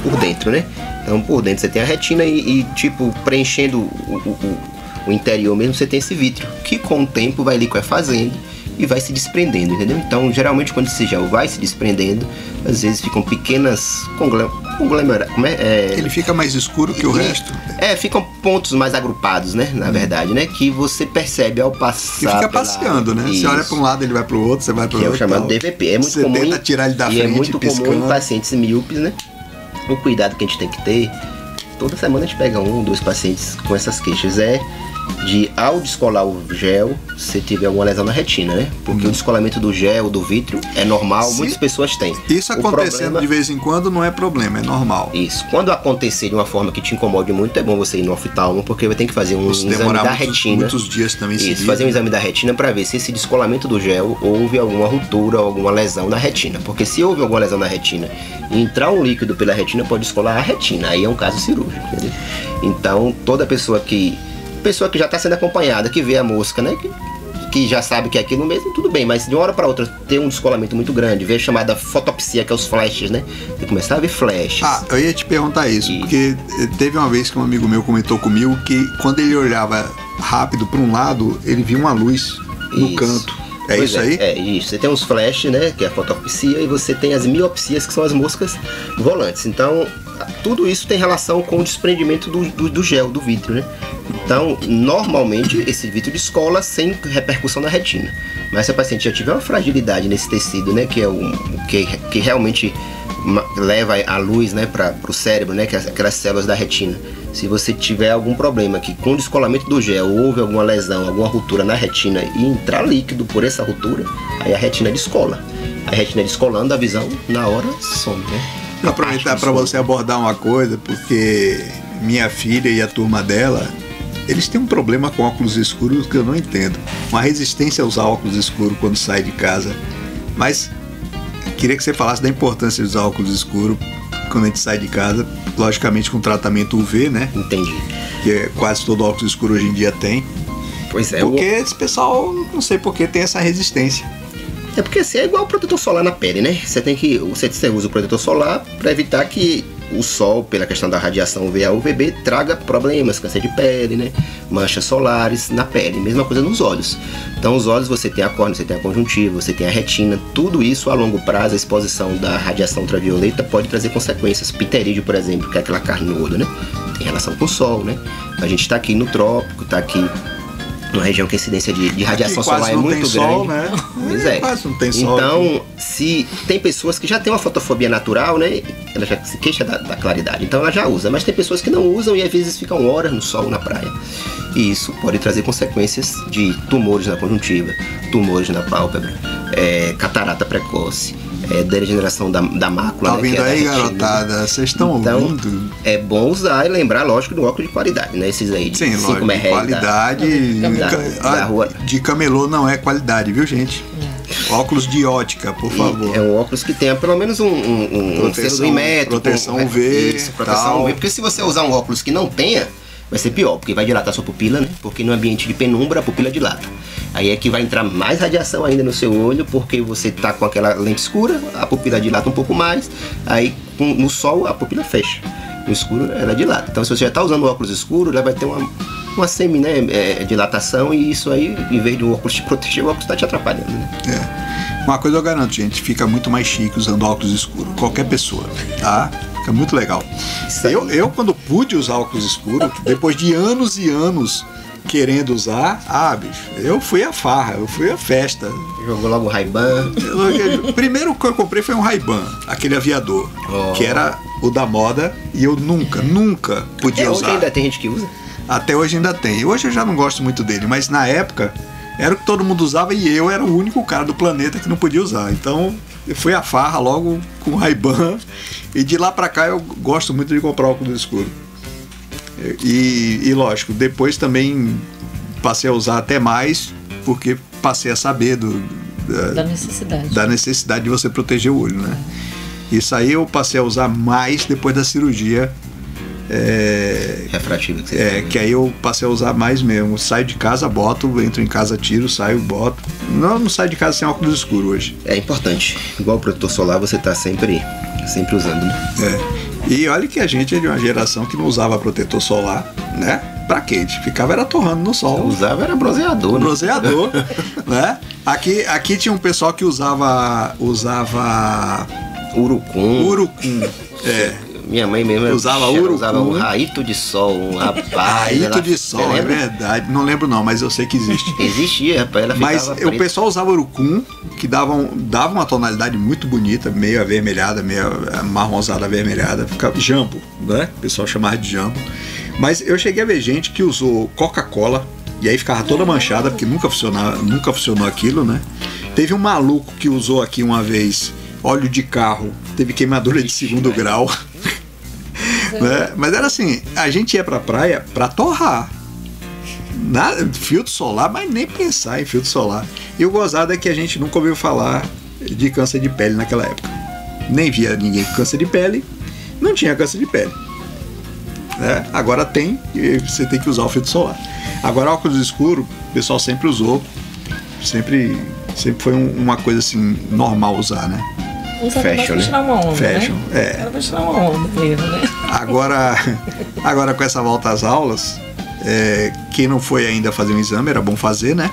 por dentro, né? Então, por dentro você tem a retina e tipo, preenchendo o interior mesmo, você tem esse vítreo, que com o tempo vai liquefazendo e vai se desprendendo, entendeu? Então, geralmente, quando esse gel vai se desprendendo, às vezes ficam pequenas conglomerados. Ele fica mais escuro que o resto. Ficam pontos mais agrupados, né? Na verdade, né? Que você percebe ao passar. E fica passeando, né? Você olha para um lado, ele vai para o outro, você vai para o Que é o outro. chamado tal. DVP. É muito Você comum. tenta tirar ele da E frente, é muito comum piscando. em pacientes míopes, né? O cuidado que a gente tem que ter. Toda semana a gente pega 1 ou 2 pacientes com essas queixas. É de, ao descolar o gel, se tiver alguma lesão na retina, né? Porque o descolamento do gel, do vítreo, é normal, Se muitas pessoas têm. Isso O acontecendo problema- de vez em quando não é problema, é normal. Isso. Quando acontecer de uma forma que te incomode muito, é bom você ir no oftalmo, porque vai ter que fazer um Se exame demorar da muitos, retina. muitos dias também Isso, seguidos. fazer um exame da retina para ver se esse descolamento do gel houve alguma ruptura ou alguma lesão na retina. Porque se houve alguma lesão na retina e entrar um líquido pela retina, pode descolar a retina. Aí é um caso cirúrgico, entendeu? Então, toda pessoa que já está sendo acompanhada, que vê a mosca, né? Que já sabe que é aquilo mesmo, tudo bem, mas de uma hora para outra ter um descolamento muito grande, ver a chamada fotopsia, que é os flashes, né? Tem que começar a ver flashes. Ah, eu ia te perguntar isso, E- porque teve uma vez que um amigo meu comentou comigo que quando ele olhava rápido para um lado, ele via uma luz no Isso. canto. É Pois isso aí? É isso. Você tem os flashes, né? Que é a fotopsia, e você tem as miopsias, que são as moscas volantes. Então, tudo isso tem relação com o desprendimento do gel, do vítreo, né? Então, normalmente, esse vítreo descola sem repercussão na retina. Mas se o paciente já tiver uma fragilidade nesse tecido, né? Que é o que realmente leva a luz, né, para o cérebro, né, que é aquelas células da retina. Se você tiver algum problema que com o descolamento do gel houve alguma lesão, alguma ruptura na retina e entrar líquido por essa ruptura, aí a retina descola. A retina descolando, a visão na hora some, né? Vou aproveitar para você abordar uma coisa, porque minha filha e a turma dela, eles têm um problema com óculos escuros que eu não entendo. Uma resistência a usar óculos escuros quando sai de casa. Mas queria que você falasse da importância de usar óculos escuros quando a gente sai de casa, logicamente com tratamento UV, né? Entendi. Que é quase todo óculos escuro hoje em dia tem. Pois é, Porque esse pessoal, não sei por que, tem essa resistência. É porque assim, é igual o protetor solar na pele, né? Você usa o protetor solar para evitar que o sol, pela questão da radiação UVA, UVB, traga problemas, câncer de pele, né? Manchas solares na pele. Mesma coisa nos olhos. Então, os olhos, você tem a córnea, você tem a conjuntiva, você tem a retina. Tudo isso, a longo prazo, a exposição da radiação ultravioleta pode trazer consequências. Pterídeo, por exemplo, que é aquela carne no olho, né? Tem relação com o sol, né? A gente está aqui no trópico, está aqui numa região que a incidência de radiação solar é muito grande. Sol, né? Pois é. Quase não tem sol. Então, se tem pessoas que já têm uma fotofobia natural, né? Ela já se queixa da claridade, então ela já usa. Mas tem pessoas que não usam e às vezes ficam horas no sol, na praia. E isso pode trazer consequências de tumores na conjuntiva, tumores na pálpebra, catarata precoce, degeneração da mácula. Tá né, ouvindo que é aí, da retina. garotada? Vocês estão Então, ouvindo? é bom usar e lembrar, lógico, do óculos de qualidade, né? Esses aí de Sim, 5 lógico, de merréis qualidade. da rua. De camelô não é qualidade, viu, gente? Óculos de ótica, por favor. É um óculos que tenha pelo menos um selo do Inmetro. Proteção UV, Isso, proteção tal. UV. Porque se você usar um óculos que não tenha, vai ser pior, porque vai dilatar sua pupila, né? Porque no ambiente de penumbra a pupila dilata. Aí é que vai entrar mais radiação ainda no seu olho, porque você tá com aquela lente escura, a pupila dilata um pouco mais, aí no sol a pupila fecha. No escuro ela dilata. Então se você já está usando óculos escuro, ela vai ter uma semi, né, dilatação, e isso aí, em vez de o óculos te proteger, o óculos está te atrapalhando, né? Uma coisa eu garanto, gente, fica muito mais chique usando óculos escuros. Qualquer pessoa, tá? Fica muito legal. Eu quando pude usar óculos escuros, depois de anos e anos querendo usar, bicho, eu fui à farra, eu fui à festa. Jogou logo o Ray-Ban. Primeiro que eu comprei foi um Ray-Ban, aquele aviador, que era o da moda, e eu nunca podia usar. Hoje ainda tem gente que usa? Até hoje ainda tem. Hoje eu já não gosto muito dele, mas na época era o que todo mundo usava e eu era o único cara do planeta que não podia usar. Então eu fui à farra logo com o Ray-Ban, e de lá pra cá eu gosto muito de comprar óculos escuros. E lógico, depois também passei a usar até mais, porque passei a saber da necessidade de você proteger o olho, né? Isso aí eu passei a usar mais depois da cirurgia refrativa que aí eu passei a usar mais mesmo. Saio de casa, boto, entro em casa, tiro, saio, boto. Não saio de casa sem óculos escuros hoje. É importante. Igual o protetor solar, você tá sempre usando, né? E olha que a gente é de uma geração que não usava protetor solar, né? Pra quê? A gente ficava era torrando no sol. Usava era bronzeador, né? Bronzeador, né? Aqui tinha um pessoal que usava urucum. Minha mãe mesmo usava um raito de sol, um rapaz. Raito de sol, é verdade. Não lembro não, mas eu sei que existe. Existia, rapaz. Ela mas o pessoal usava urucum, que dava uma tonalidade muito bonita, meio avermelhada, meio marronzada avermelhada. Ficava jambo, né? O pessoal chamava de jambo. Mas eu cheguei a ver gente que usou Coca-Cola, e aí ficava toda manchada, porque nunca funcionou aquilo, né? Teve um maluco que usou aqui uma vez óleo de carro, teve queimadura de segundo grau. Né? Mas era assim, a gente ia pra praia pra torrar. Filtro solar, mas nem pensar em filtro solar. E o gozado é que a gente nunca ouviu falar de câncer de pele naquela época. Nem via ninguém com câncer de pele, não tinha câncer de pele. Né? Agora tem, e você tem que usar o filtro solar. Agora óculos escuros, o pessoal sempre usou. Sempre foi uma coisa assim, normal usar, né? Fashion, né? Tirar uma onda, Fashion, né? Era pra tirar uma onda mesmo, né? Agora com essa volta às aulas, quem não foi ainda fazer um exame, era bom fazer, né?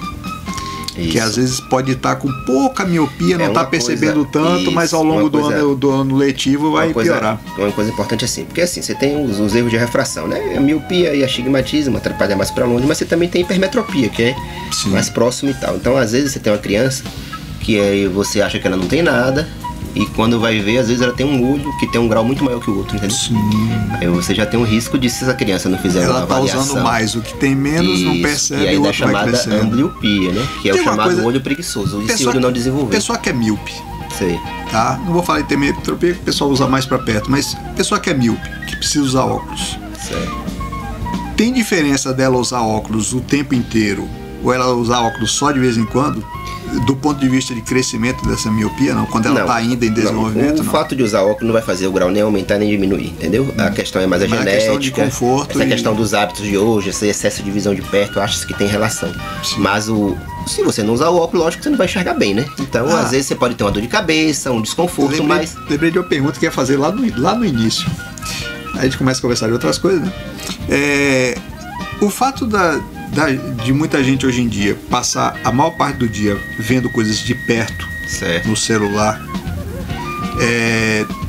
Isso. Que às vezes pode estar com pouca miopia, não está percebendo tanto, isso, mas ao longo do ano letivo vai piorar. Uma coisa importante assim, porque assim, você tem os erros de refração, né? A miopia e astigmatismo atrapalha mais para longe, mas você também tem hipermetropia, que é mais próximo e tal. Então às vezes você tem uma criança que aí você acha que ela não tem nada, e quando vai ver, às vezes ela tem um olho que tem um grau muito maior que o outro, entendeu? Sim. Aí você já tem um risco de, se essa criança não fizer uma avaliação... Ela tá usando mais, o que tem menos não percebe, e aí o da outro vai chamada crescendo. Ambliopia, né? Que é o chamado olho preguiçoso, esse olho não desenvolvido. Pessoa que é míope, sei, tá? Não vou falar de hipermetropia, que o pessoal usa mais pra perto, mas pessoa que é míope, que precisa usar óculos. Sei. Tem diferença dela usar óculos o tempo inteiro ou ela usar óculos só de vez em quando? do ponto de vista de crescimento dessa miopia, não? Quando ela está ainda em desenvolvimento, O não? fato de usar óculos não vai fazer o grau nem aumentar nem diminuir, entendeu? A questão é mais a genética, a questão de conforto essa questão dos hábitos de hoje, esse excesso de visão de perto, eu acho que tem relação. Sim. Mas se você não usar o óculos, lógico que você não vai enxergar bem, né? Então, às vezes você pode ter uma dor de cabeça, um desconforto, mas... Lembrei de uma pergunta que ia fazer lá no início. Aí a gente começa a conversar de outras coisas, né? O fato de muita gente hoje em dia passar a maior parte do dia vendo coisas de perto, certo, no celular,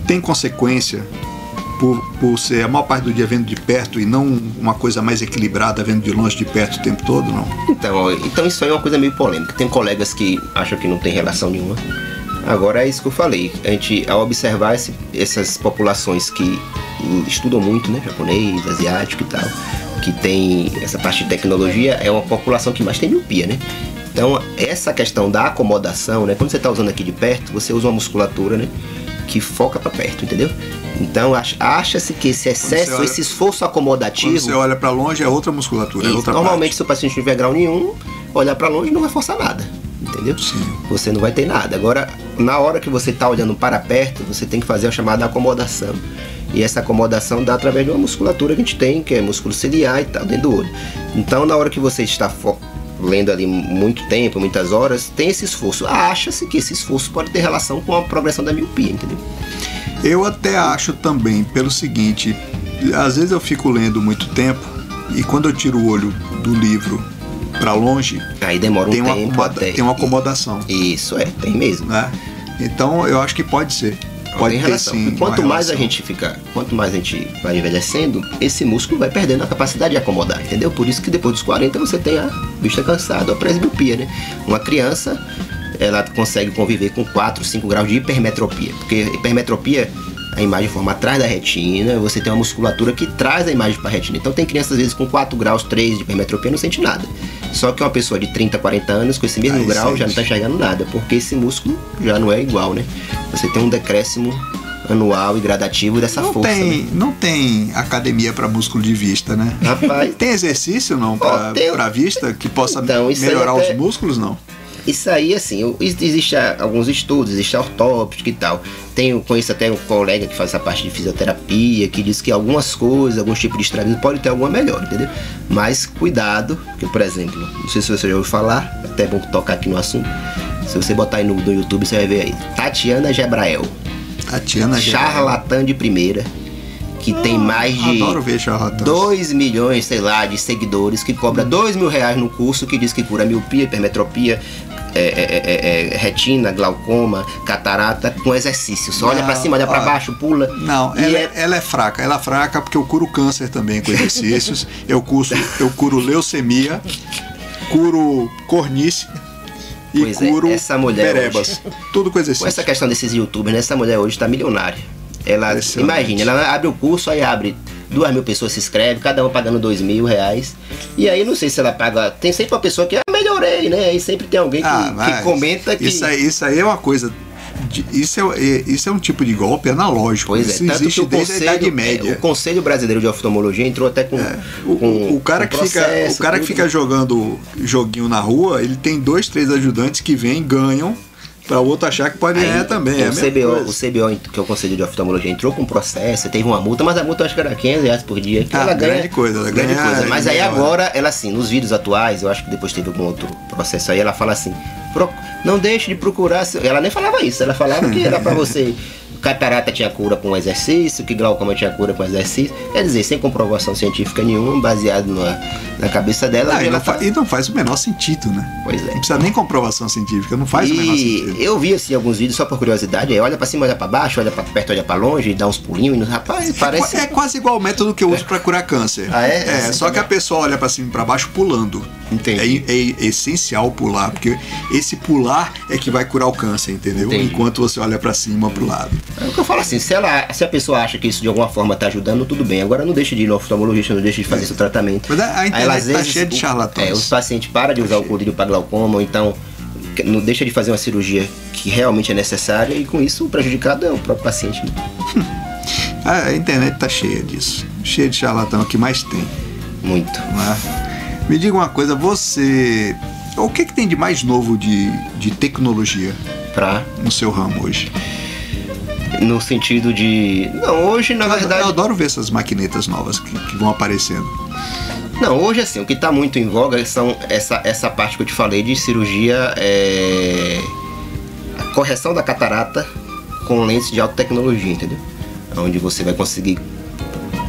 tem consequência por ser a maior parte do dia vendo de perto e não uma coisa mais equilibrada vendo de longe de perto o tempo todo, não? Então isso aí é uma coisa meio polêmica. Tem colegas que acham que não tem relação nenhuma. Agora é isso que eu falei. A gente, ao observar essas populações que estudam muito, né, japonês, asiático e tal, que tem essa parte de tecnologia, é uma população que mais tem miopia, né? Então essa questão da acomodação, né, quando você está usando aqui de perto, você usa uma musculatura, né, que foca para perto, entendeu? Então acha-se que esse excesso, esse esforço acomodativo... Quando você olha para longe é outra musculatura, é outra normalmente parte. Se o paciente não tiver grau nenhum, olhar para longe não vai forçar nada, entendeu? Sim. Você não vai ter nada. Agora, na hora que você está olhando para perto, você tem que fazer a chamada acomodação. E essa acomodação dá através de uma musculatura que a gente tem, que é músculo ciliar e tal, dentro do olho. Então, na hora que você está lendo ali muito tempo, muitas horas, tem esse esforço. Acha-se que esse esforço pode ter relação com a progressão da miopia, entendeu? Eu até acho também, pelo seguinte, às vezes eu fico lendo muito tempo e quando eu tiro o olho do livro para longe, aí demora um tempo até... Tem uma acomodação. Isso, tem mesmo. Né? Então eu acho que pode ser. Pode ter relação. sim. Quanto mais a gente vai envelhecendo, esse músculo vai perdendo a capacidade de acomodar, entendeu? Por isso que depois dos 40 você tem a vista cansada, a presbiopia, né? Uma criança, ela consegue conviver com 4, 5 graus de hipermetropia, porque hipermetropia, a imagem forma atrás da retina, você tem uma musculatura que traz a imagem para a retina. Então tem crianças às vezes com 4 graus, 3 de hipermetropia não sente nada. Só que uma pessoa de 30, 40 anos com esse mesmo grau já não está enxergando nada, porque esse músculo já não é igual, né? Você tem um decréscimo anual e gradativo dessa força. Não tem academia para músculo de vista, né? Rapaz, tem exercício não para vista que possa melhorar os músculos, não? Isso aí, assim, existem alguns estudos, existe a ortóptica e tal. Conheço até um colega que faz essa parte de fisioterapia, que diz que algumas coisas, alguns tipos de estrabismo pode ter alguma melhora, entendeu? Mas cuidado, porque, por exemplo, não sei se você já ouviu falar, até é bom tocar aqui no assunto. Se você botar aí no YouTube, você vai ver aí. Tatiana Gebrael. Charlatã de primeira. Que tem mais de 2 milhões, sei lá, de seguidores, que cobra R$2.000 no curso, que diz que cura miopia, hipermetropia, retina, glaucoma, catarata, com exercício. Só olha pra cima, olha pra baixo, pula. Não, ela é fraca. Ela é fraca porque eu curo câncer também com exercícios. eu curo leucemia, curo cornice e curo essa mulher perebas. Hoje, tudo com exercício. Com essa questão desses youtubers, essa mulher hoje está milionária. Ela, imagina, ela abre o curso, aí abre 2.000 pessoas se inscrevem, cada uma pagando R$2.000. E aí não sei se ela paga. Tem sempre uma pessoa que melhorei, né? E sempre tem alguém que comenta que. Isso aí é uma coisa. Isso é um tipo de golpe analógico. Pois isso existe desde a Idade Média. O Conselho Brasileiro de Oftalmologia entrou até com. O cara que fica jogando joguinho na rua, ele tem 2, 3 ajudantes que vêm, ganham. Para o outro achar que pode ganhar também. O CBO, que é o Conselho de Oftalmologia, entrou com um processo, teve uma multa, mas a multa acho que era R$500 por dia. Ela ganha, grande coisa. Mas aí agora, ela assim, nos vídeos atuais, eu acho que depois teve algum outro processo aí, ela fala assim, não deixe de procurar. Ela nem falava isso, ela falava que era para você. Catarata tinha cura com exercício, que glaucoma tinha cura com exercício. Quer dizer, sem comprovação científica nenhuma, baseado na cabeça dela. E não faz o menor sentido, né? Pois é. Não precisa nem comprovação científica, não faz o menor sentido. Eu vi assim alguns vídeos só por curiosidade, aí olha pra cima, olha pra baixo, olha pra perto, olha pra longe, dá uns pulinhos, rapaz, parece... É quase igual o método que eu uso pra curar câncer. Só que a pessoa olha pra cima e pra baixo pulando. Entendi. É essencial pular, porque esse pular é que vai curar o câncer, entendeu? Entendi. Enquanto você olha pra cima, pro lado. É o que eu falo assim, se a pessoa acha que isso de alguma forma tá ajudando, tudo bem. Agora não deixe de ir no oftalmologista, não deixe de fazer esse tratamento. Mas a internet tá cheia de charlatões. Os pacientes param de usar o colírio para glaucoma, ou então não deixa de fazer uma cirurgia que realmente é necessária, e com isso o prejudicado é o próprio paciente. A internet tá cheia disso. Cheia de charlatão, é o que mais tem. Muito. Me diga uma coisa, você O que tem de mais novo de tecnologia no seu ramo hoje? No sentido de... Não, hoje na verdade... Eu adoro ver essas maquinetas novas que vão aparecendo. Não, hoje assim, o que está muito em voga são essa parte que eu te falei de cirurgia, a correção da catarata com lentes de alta tecnologia, entendeu? Onde você vai conseguir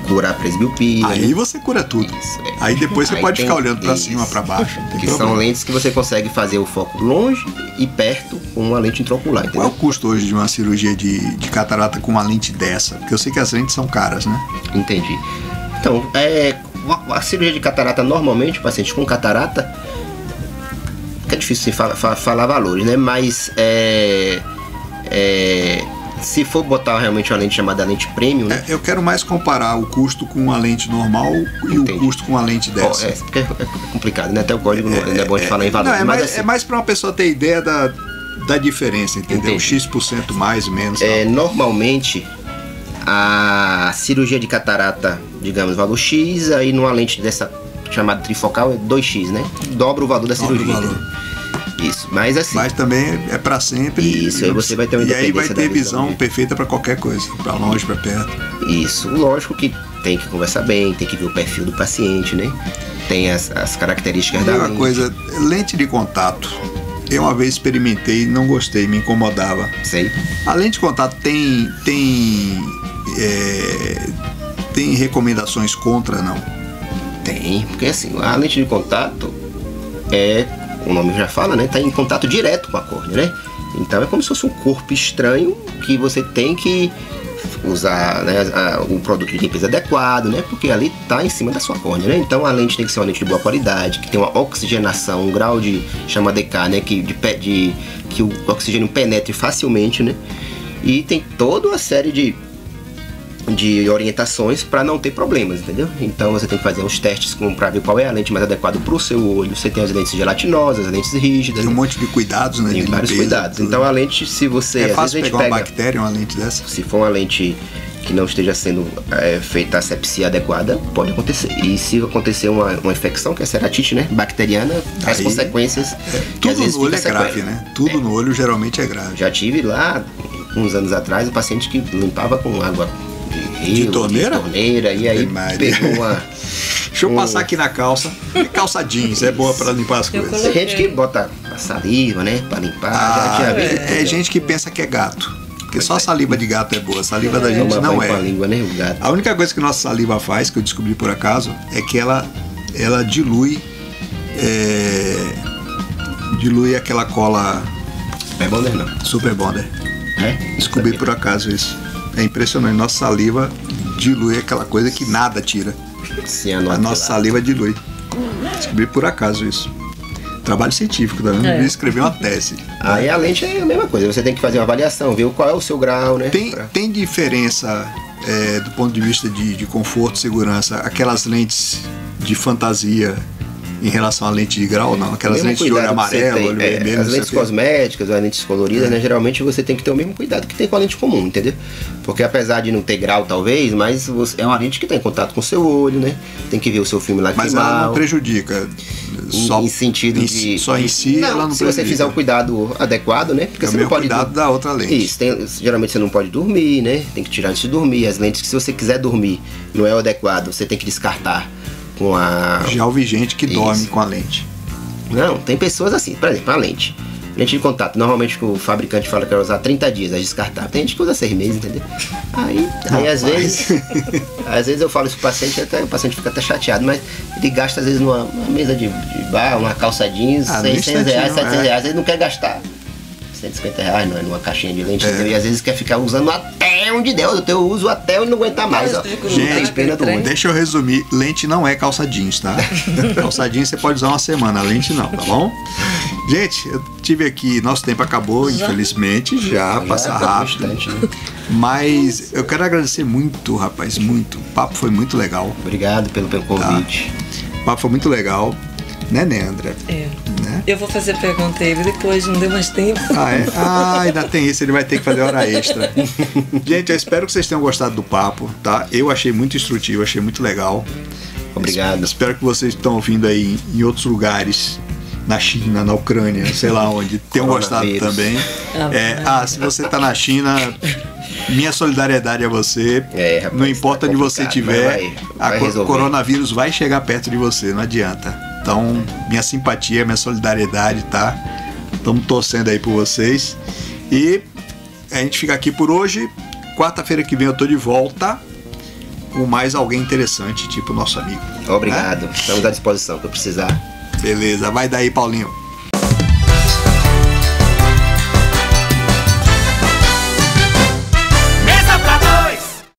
curar presbiopia. Aí você cura tudo. Isso, Aí depois você pode ficar olhando para cima, para baixo. Que são lentes que você consegue fazer o foco longe e perto com uma lente intraocular, entendeu? Qual é o custo hoje de uma cirurgia de catarata com uma lente dessa? Porque eu sei que as lentes são caras, né? Entendi. Então, a cirurgia de catarata, normalmente, o paciente com catarata, é difícil falar valores, né? Mas se for botar realmente uma lente chamada lente premium, né? Eu quero mais comparar o custo com uma lente normal e o custo com uma lente dessa. Porque é complicado, né? Até o código não é bom de falar em valores. Não, mas assim, é mais para uma pessoa ter ideia da diferença, entendeu? X% mais, menos. Normalmente, a cirurgia de catarata, digamos, valor X, aí numa lente dessa chamada trifocal é 2X, né? Dobra o valor da cirurgia. Isso, mas assim... Mas também é para sempre. Isso, aí você vai ter uma independência. E aí vai ter visão perfeita para qualquer coisa, para longe, para perto. Isso, lógico que tem que conversar bem, tem que ver o perfil do paciente, né? Tem as características da lente. Uma coisa, lente de contato. Eu uma vez experimentei e não gostei, me incomodava. Sei. A lente de contato tem recomendações contra, não? Tem, porque assim, a lente de contato o nome já fala, né? Tá em contato direto com a córnea, né? Então é como se fosse um corpo estranho que você tem que usar, né, o produto de limpeza adequado, né? Porque ali tá em cima da sua córnea, né? Então a lente tem que ser uma lente de boa qualidade, que tem uma oxigenação, um grau de chama DK, né? Que o oxigênio penetre facilmente, né? E tem toda uma série de orientações para não ter problemas, entendeu? Então você tem que fazer uns testes para ver qual é a lente mais adequada para o seu olho. Você tem as lentes gelatinosas, as lentes rígidas. Tem um monte de cuidados, né? Tem vários cuidados. Tudo. Então a lente, se você... É fácil pegar uma bactéria, uma lente dessa? Se for uma lente que não esteja sendo feita a asepsia adequada, pode acontecer. E se acontecer uma infecção, que é a ceratite, né? Bacteriana, as consequências... Tudo no olho é grave, né? Tudo no olho geralmente é grave. Já tive lá, uns anos atrás, um paciente que limpava com água de torneira? E aí pegou uma... Deixa eu passar aqui na calça. Calça jeans, é boa para limpar as coisas. Tem gente que bota a saliva, né? Para limpar. É gente que pensa que é gato. Porque só a saliva de gato é boa. A saliva da gente não é. A língua, né? O gato. A única coisa que nossa saliva faz, que eu descobri por acaso, é que ela dilui aquela cola... Super Bonder não. Super Bonder. Descobri por acaso isso. É impressionante, nossa saliva dilui aquela coisa que nada tira. A nossa saliva dilui. Descobri por acaso isso. Trabalho científico, tá vendo? Eu escrevi uma tese. Aí a lente é a mesma coisa, você tem que fazer uma avaliação, ver qual é o seu grau, né? Tem diferença do ponto de vista de conforto e segurança, aquelas lentes de fantasia em relação à lente de grau, não? Aquelas lentes de olho amarelo, olho vermelho. As lentes cosméticas, as lentes coloridas, né? Geralmente você tem que ter o mesmo cuidado que tem com a lente comum, entendeu? Porque apesar de não ter grau, talvez, mas é uma lente que tem contato com o seu olho, né? Tem que ver o seu filme lacrimal. Mas ela não prejudica. Em sentido de... Só em si, ela não prejudica. Se você fizer o cuidado adequado, né? Porque você não pode... cuidado da outra lente. Isso, geralmente você não pode dormir, né? Tem que tirar antes de dormir. As lentes que se você quiser dormir não é o adequado, você tem que descartar. Já ouvi gente que dorme com a lente. Não, tem pessoas assim, por exemplo, a lente de contato, normalmente o fabricante fala que vai usar 30 dias a descartar. Tem gente que usa 6 meses, entendeu? Aí às vezes eu falo isso pro paciente, o paciente fica até chateado, mas ele gasta às vezes numa mesa de bar, uma calça jeans, 600 reais, 700 reais, ele não quer gastar 150 reais numa caixinha de lente, e às vezes quer ficar usando até onde der, eu uso até onde não aguentar mais, ó. Gente, deixa eu resumir, lente não é calça jeans, tá? Calça jeans você pode usar uma semana, lente não, tá bom? Gente, eu tive aqui, nosso tempo acabou, infelizmente, já passa rápido, mas eu quero agradecer muito, rapaz, muito, o papo foi muito legal. Obrigado pelo convite. O papo foi muito legal. Né, André? Né? Eu vou fazer pergunta a ele depois, não deu mais tempo. Ainda tem isso, ele vai ter que fazer hora extra. Gente, eu espero que vocês tenham gostado do papo, tá? Eu achei muito instrutivo, achei muito legal. Obrigado. Espero que vocês estão ouvindo aí em outros lugares na China, na Ucrânia, sei lá onde, tenham gostado também. Se você tá na China, minha solidariedade a você. Rapaz, não importa onde você estiver, o coronavírus vai chegar perto de você, não adianta. Então, minha simpatia, minha solidariedade, tá? Estamos torcendo aí por vocês. E a gente fica aqui por hoje. Quarta-feira que vem eu tô de volta com mais alguém interessante, tipo nosso amigo. Obrigado. Estamos à disposição para precisar. Beleza, vai daí, Paulinho.